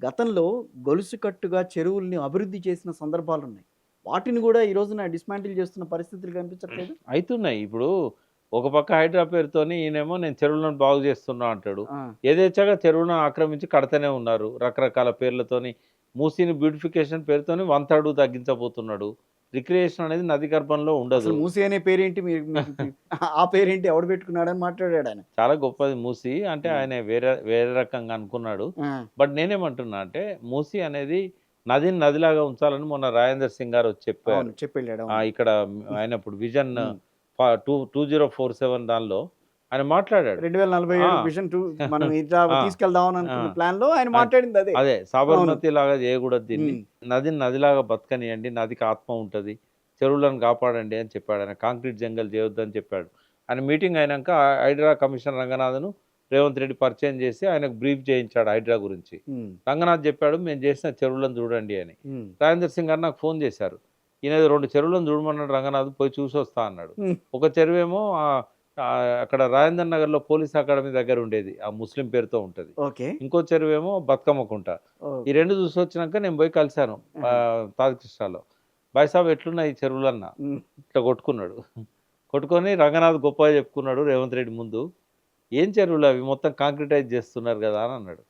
గతంలో గొలుసు కట్టుగా చెరువుల్ని అభివృద్ధి చేసిన సందర్భాలున్నాయి. వాటిని గూడా ఈ రోజున డిస్మాంటిల్ చేస్తున్న పరిస్థితులు కనిపించట్లేదు? అయితున్నాయి. ఇప్పుడు ఒక పక్క హైడ్రా పేరుతోని ఈయనేమో నేను చెరువులను బాగు చేస్తున్నా అంటాడు. ఆ! యథేచ్ఛగా చెరువులను ఆక్రమించి కడతనే ఉన్నారు. రకరకాల పేర్లతోని మూసీని బ్యూటిఫికేషన్ పేరుతోని వంతడుగు తగ్గించబోతున్నాడు. రిక్రియేషన్ అనేది నది గర్భంలో అసలు ఉండదు. మూసీ అనే పేరేంటి? మీరు మీకు ఆ పేరేంటి? ఎవడు పెట్టుకున్నాడని మాట్లాడాడాయన. చాలా గొప్పది మూసీ. అంటే హ్మ్. ఆయన వేరే వేరే రకంగా అనుకున్నాడు. ఆ! బట్ నేనేమంటున్నా అంటే మూసీ అనేది నదిని నదిలాగా ఉంచాలని మొన్న రాజేందర్ సింగ్ గారు వచ్చి చెప్పారు. అవును. చెప్పెళ్ళాడు. అవును. ఇక్కడ ఆయన ఇప్పుడు విజన్ హ్మ్. 2047 దానిలో ఆయన మాట్లాడాడు. ఆ! 2047 విజన్ 2 మనం ఇట్లా ఆ! తీసుకెళ్దామని ఆ! అనుకున్న ప్లాన్‌లో ఆయన అద్ మాట్లాడింది అదే. అదే అవును. సాబర్మతి లాగా చేయకూడదు దీన్ని. హ్మ్. నదిని నదిలాగా బతకనియండి. నదికి ఆత్మ ఉంటది. చెరువులను కాపాడండి అని చెప్పాడు. ఆయన కాంక్రీట్ జంగల్ చేయొద్దని చెప్పాడు. ఆయన మీటింగ్ అయినంక హైడ్రా కమిషనర్ రంగనాథ్‌ను రేవంత్ రెడ్డి పరిచయం చేసి ఆయనకు బ్రీఫ్ చేయించాడు హైడ్రా గురించి. హ్మ్. రంగనాథ్ చెప్పాడు మేము చేసిన చెరువులను చూడండి అని. హ్మ్. రాజేందర్ సింగ్ గారు నాకు ఫోన్ చేశారు. ఈయన 2 చెరువులను చూడమన్నాడు రంగనాథ్ పోయి చూసొస్తా అన్నాడు. హ్మ్. ఒక చెరువేమో అక్కడ రాజేంద్ర నగర్‌లో పోలీస్ అకాడమీ దగ్గర ఉండేది. ఆ ముస్లిం పేరుతో ఉంటది. ఓకే. ఇంకో చెరువేమో బతుకమ్మ కుంట. ఈ ఓకే. 2 చూసొచ్చినాక నేను పోయి కలిసాను ఆహా! తాజకృష్ణాలో. "భాయ్ సాబ్ ఎట్లున్నాయి ఈ చెరువులన్నా?" హ్మ్. ఇట్లా కొట్టుకున్నాడు. కొట్టుకొని రంగనాథ్ గొప్పగా చెప్పుకున్నాడు రేవంత్ రెడ్డి ముందు. "ఏం చెరువులవి మొత్తం కాంక్రిటైజ్ చేస్తున్నారు గదా!" అని అన్నాడు.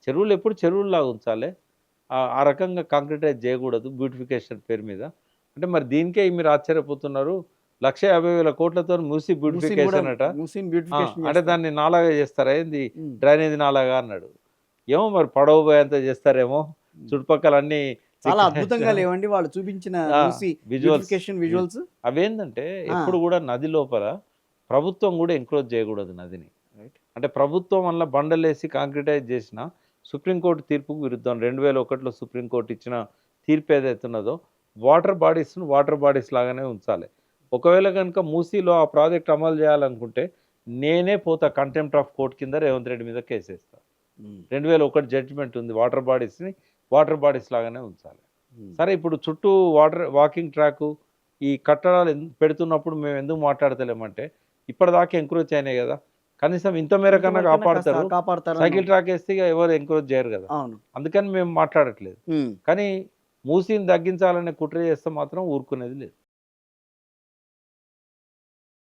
చెరువులు ఎప్పుడు చెరువుల్లాగా ఉంచాలే. ఆ రకంగా కాంక్రిటైజ్ చేయకూడదు బ్యూటిఫికేషన్ పేరు మీద. అంటే మరి దీనికే మీరు ఆశ్చర్యపోతున్నారు. 1,50,000 కోట్లతోని మూసీ మూసీని గూడా బ్యూటిఫికేషన్ అట. మూసీని ఆ! బ్యూటిఫికేషన్ అంటే చేస్తారు. దాన్ని నాలాగా చేస్తారా ఏంది? హ్మ్. డ్రైనేజ్ నాలాగా అన్నాడు. ఏమో మరి పడవ పోయేంత చేస్తారేమో. హ్మ్. చుట్టుపక్కల అన్నీ చాలా అద్భుతంగా రిక్రియేషన్ లేవండి వాళ్ళు చూపించిన ఆ! మూసీ విజువల్స్. బ్యూటిఫికేషన్ వి విజువల్స్? అవేందంటే ఆ! ఎప్పుడు గూడా నది లోపల ప్రభుత్వం గూడా ఎంక్రోచ్ చేయకూడదు నదిని. రైట్. అంటే ప్రభుత్వం వల్ల బండలేసి కాంక్రిటైజ్ చేసినా సుప్రీంకోర్టు తీర్పుకు విరుద్ధం. 2001లో సుప్రీంకోర్టు ఇచ్చిన తీర్పు ఏదైతే ఉన్నదో వాటర్ బాడీస్ లాగానే ఉంచాలి. ఒకవేళ గనుక మూసీలో ఆ ప్రాజెక్ట్ అమలు చేయాలనుకుంటే నేనే పోతా కంటెంప్ట్ ఆఫ్ కోర్ట్ కింద రేవంత్ రెడ్డి మీద కేసేస్తా. హ్మ్. 2001 జడ్జిమెంట్ ఉంది. వాటర్ బాడీస్ లాగానే ఉంచాలి. హ్మ్. సరే ఇప్పుడు చుట్టూ వాకింగ్ ట్రాకు ఈ కట్టడాలు పెడుతున్నప్పుడు మేము ఎందుకు మాట్లాడతలేమంటే ఇప్పటిదాకా ఎంక్రోచ్ అయినాయి గదా! కనీసం ఇంత మేరకన్నా ఇంతవరకన్నా కాస్త కాపాడతారు. కాపాడతారని. సైకిల్ ట్రాక్ ఏస్తే ఇగ ఎవరు ఎంకరేజ్ చేయరు గదా! అవును. అందుకని మేము మాట్లాడట్లేదు. హ్మ్. కానీ మూసీని తగ్గించాలనే కుట్ర చేస్తే మాత్రం ఊరుకునేది లేదు.